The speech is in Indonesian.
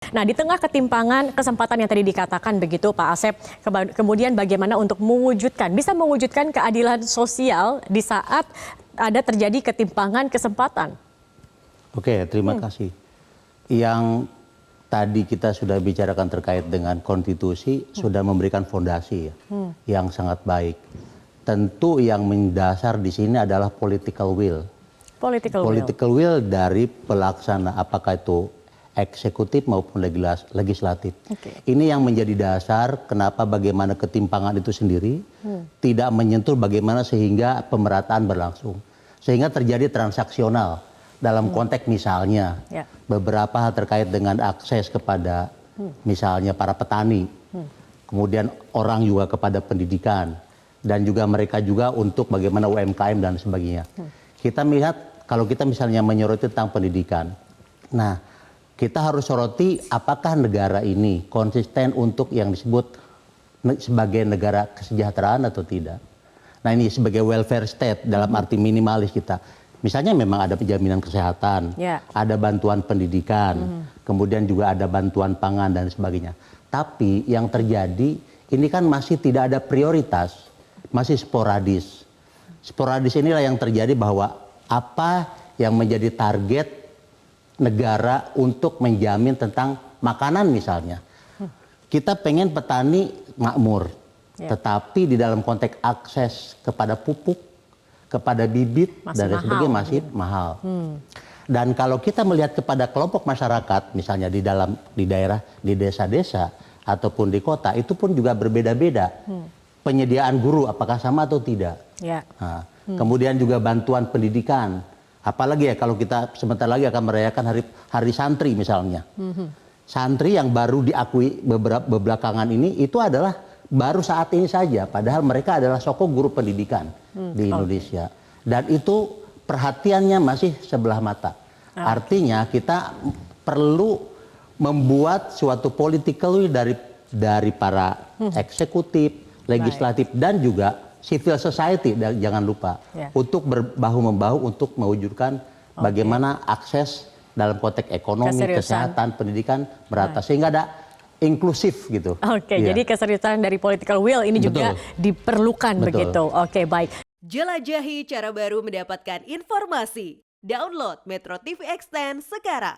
Nah, di tengah ketimpangan kesempatan yang tadi dikatakan begitu Pak Asep, kemudian bagaimana untuk bisa mewujudkan keadilan sosial di saat ada terjadi ketimpangan kesempatan? Oke, terima kasih. Yang tadi kita sudah bicarakan terkait dengan konstitusi sudah memberikan fondasi yang sangat baik. Tentu yang mendasar di sini adalah political will. Political will dari pelaksana, apakah itu eksekutif maupun legislatif. Ini yang menjadi dasar kenapa bagaimana ketimpangan itu sendiri tidak menyentuh bagaimana sehingga pemerataan berlangsung. Sehingga terjadi transaksional dalam konteks misalnya beberapa hal terkait dengan akses kepada misalnya para petani, kemudian orang juga kepada pendidikan, dan juga mereka juga untuk bagaimana UMKM dan sebagainya. Kita melihat kalau kita misalnya menyoroti tentang pendidikan, nah kita harus soroti apakah negara ini konsisten untuk yang disebut sebagai negara kesejahteraan atau tidak. Nah ini sebagai welfare state dalam arti minimalis kita. Misalnya memang ada penjaminan kesehatan, ada bantuan pendidikan, kemudian juga ada bantuan pangan dan sebagainya. Tapi yang terjadi ini kan masih tidak ada prioritas, masih sporadis. Sporadis inilah yang terjadi bahwa apa yang menjadi target negara untuk menjamin tentang makanan misalnya. Kita pengen petani makmur, tetapi di dalam konteks akses kepada pupuk, kepada bibit dan sebagainya masih mahal. Dan kalau kita melihat kepada kelompok masyarakat, misalnya di daerah, di desa-desa ataupun di kota, itu pun juga berbeda-beda. Penyediaan guru apakah sama atau tidak? Nah, kemudian juga bantuan pendidikan. Apalagi ya kalau kita sebentar lagi akan merayakan hari santri misalnya. Santri yang baru diakui belakangan ini itu adalah baru saat ini saja, padahal mereka adalah sosok guru pendidikan di Indonesia. Dan itu perhatiannya masih sebelah mata. Artinya kita perlu membuat suatu political will dari para eksekutif, legislatif, dan juga civil society, jangan lupa, untuk berbahu-membahu untuk mewujudkan bagaimana akses dalam konteks ekonomi, kesehatan, pendidikan merata, sehingga ada inklusif gitu. Jadi keseriusan dari political will ini juga diperlukan begitu. Baik. Jelajahi cara baru mendapatkan informasi. Download Metro TV Extend sekarang.